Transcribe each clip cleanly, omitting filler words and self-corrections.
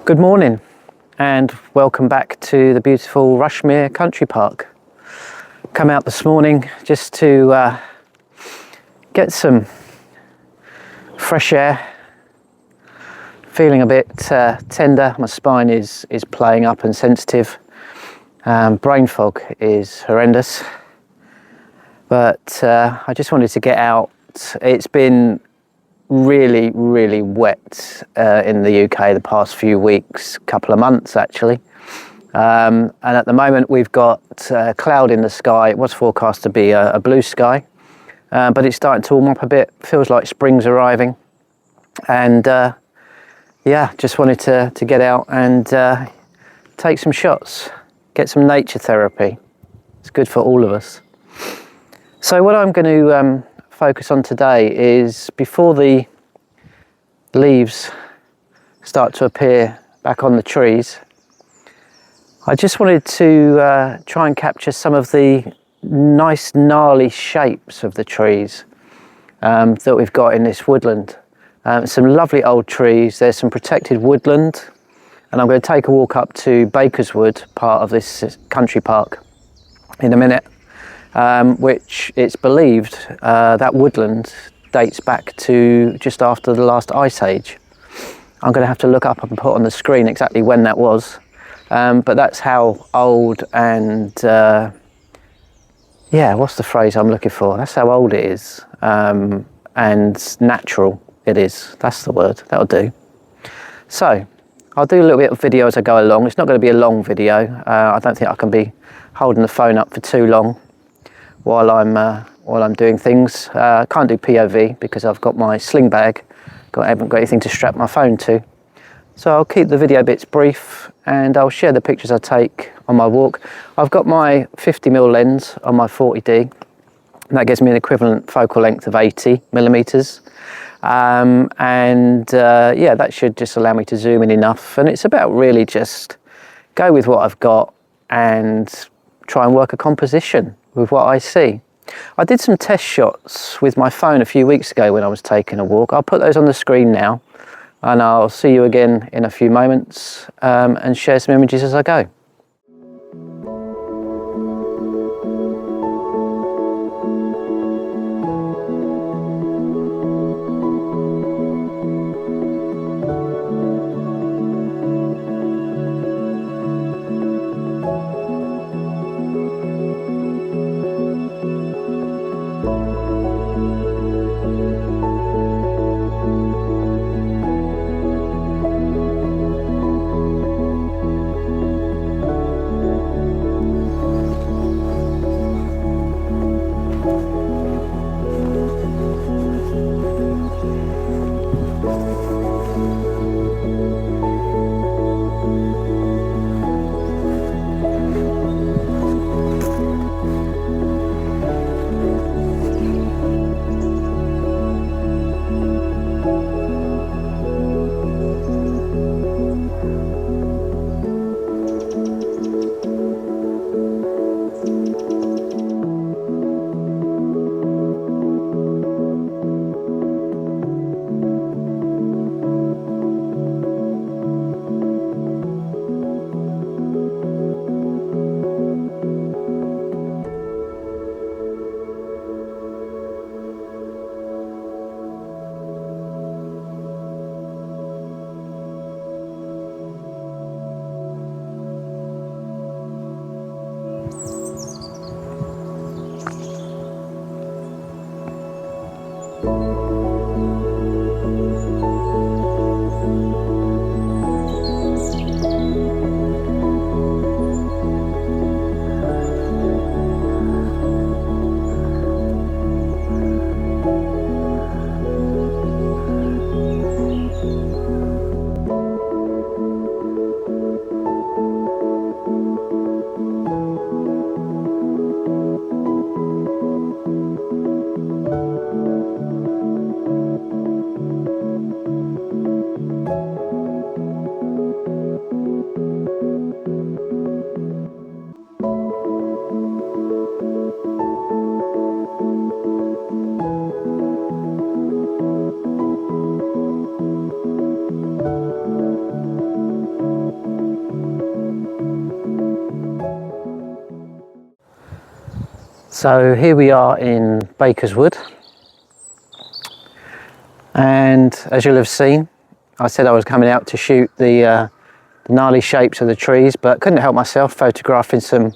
Good morning and welcome back to the beautiful Rushmere Country Park. Come out this morning just to get some fresh air. Feeling a bit tender, my spine is playing up and sensitive. Brain fog is horrendous, but I just wanted to get out. It's been really wet in the UK the past few weeks, couple of months actually, and at the moment we've got cloud in the sky. It was forecast to be a blue sky, but it's starting to warm up a bit. Feels like spring's arriving, and yeah, just wanted to get out and take some shots, get some nature therapy. It's good for all of us. So what I'm going to focus on today is, before the leaves start to appear back on the trees, I just wanted to try and capture some of the nice gnarly shapes of the trees that we've got in this woodland. Some lovely old trees. There's some protected woodland, and I'm going to take a walk up to Bakerswood, part of this country park, in a minute. Which it's believed that woodland dates back to just after the last ice age. I'm going to have to look up and put on the screen exactly when that was, but that's how old and yeah, what's the phrase I'm looking for? That's how old it is, and natural it is. That's the word. That'll do. So I'll do a little bit of video as I go along. It's not going to be a long video. I don't think I can be holding the phone up for too long while I'm doing things. Can't do POV because I've got my sling bag. I haven't got anything to strap my phone to. So I'll keep the video bits brief and I'll share the pictures I take on my walk. I've got my 50mm lens on my 40D. And that gives me an equivalent focal length of 80mm. Yeah, that should just allow me to zoom in enough. And it's about really just go with what I've got and try and work a composition with what I see. I did some test shots with my phone a few weeks ago when I was taking a walk. I'll put those on the screen now, and I'll see you again in a few moments and share some images as I go. So here we are in Bakerswood, and as you'll have seen, I said I was coming out to shoot the gnarly shapes of the trees, but couldn't help myself photographing some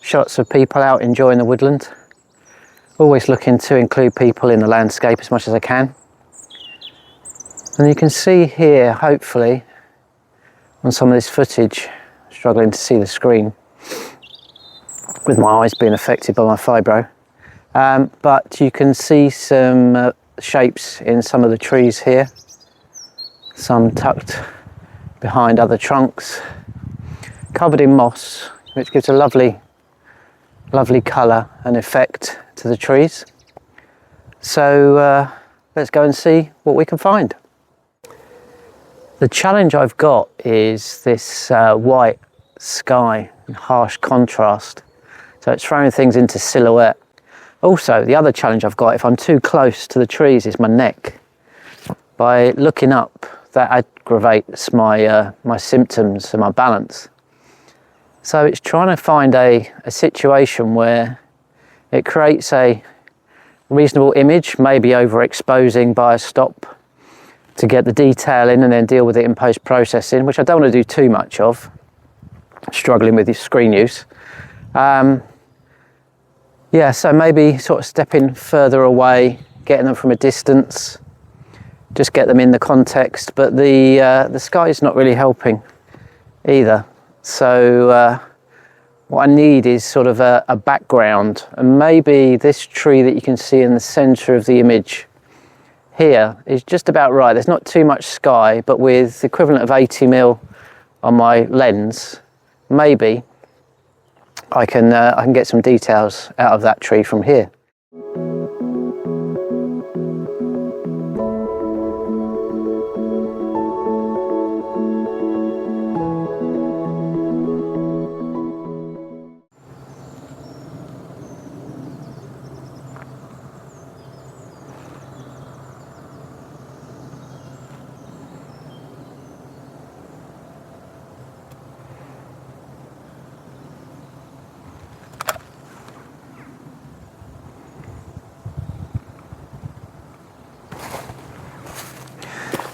shots of people out enjoying the woodland. Always looking to include people in the landscape as much as I can. And you can see here, hopefully, on some of this footage, struggling to see the screen with my eyes being affected by my fibro, but you can see some shapes in some of the trees here, some tucked behind other trunks, covered in moss, which gives a lovely colour and effect to the trees. So let's go and see what we can find. The challenge I've got is this white sky in harsh contrast, so it's throwing things into silhouette. Also, the other challenge I've got, if I'm too close to the trees, is my neck. By looking up, that aggravates my symptoms and my balance. So it's trying to find a situation where it creates a reasonable image, maybe overexposing by a stop to get the detail in and then deal with it in post-processing, which I don't want to do too much of, struggling with your screen use. Yeah, so maybe sort of stepping further away, getting them from a distance, just get them in the context, but the sky is not really helping either. So what I need is sort of a background, and maybe this tree that you can see in the centre of the image here is just about right. There's not too much sky, but with the equivalent of 80mm on my lens, maybe I can get some details out of that tree from here.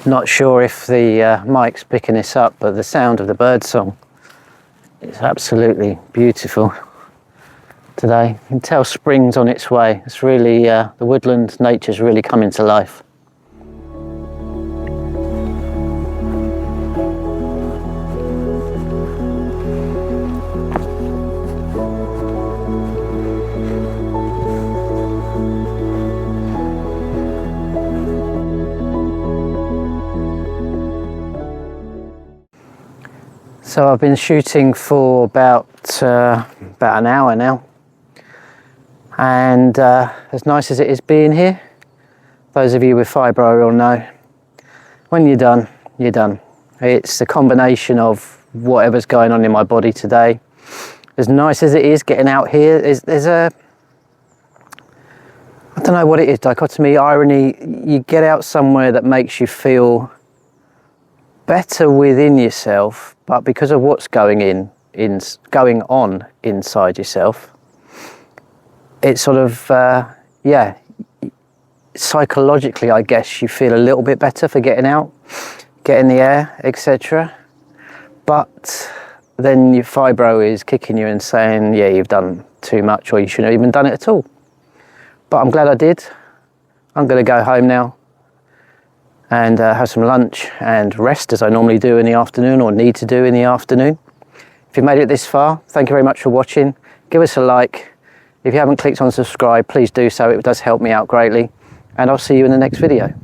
Not sure if the mic's picking this up, but the sound of the birdsong is absolutely beautiful today. You can tell spring's on its way. It's really, the woodland nature's really coming to life. So I've been shooting for about an hour now, and as nice as it is being here, those of you with fibro will know, when you're done, you're done. It's the combination of whatever's going on in my body today. As nice as it is getting out here, there's a, I don't know what it is, dichotomy, irony. You get out somewhere that makes you feel better within yourself, but because of what's going on inside yourself, it's sort of yeah, psychologically I guess you feel a little bit better for getting out, getting the air, etc. But then your fibro is kicking you and saying, yeah, you've done too much, or you shouldn't have even done it at all. But I'm glad I did. I'm going to go home now and have some lunch and rest, as I normally do in the afternoon, or need to do in the afternoon. If you've made it this far, thank you very much for watching. Give us a like. If you haven't clicked on subscribe, please do so. It does help me out greatly. And I'll see you in the next video.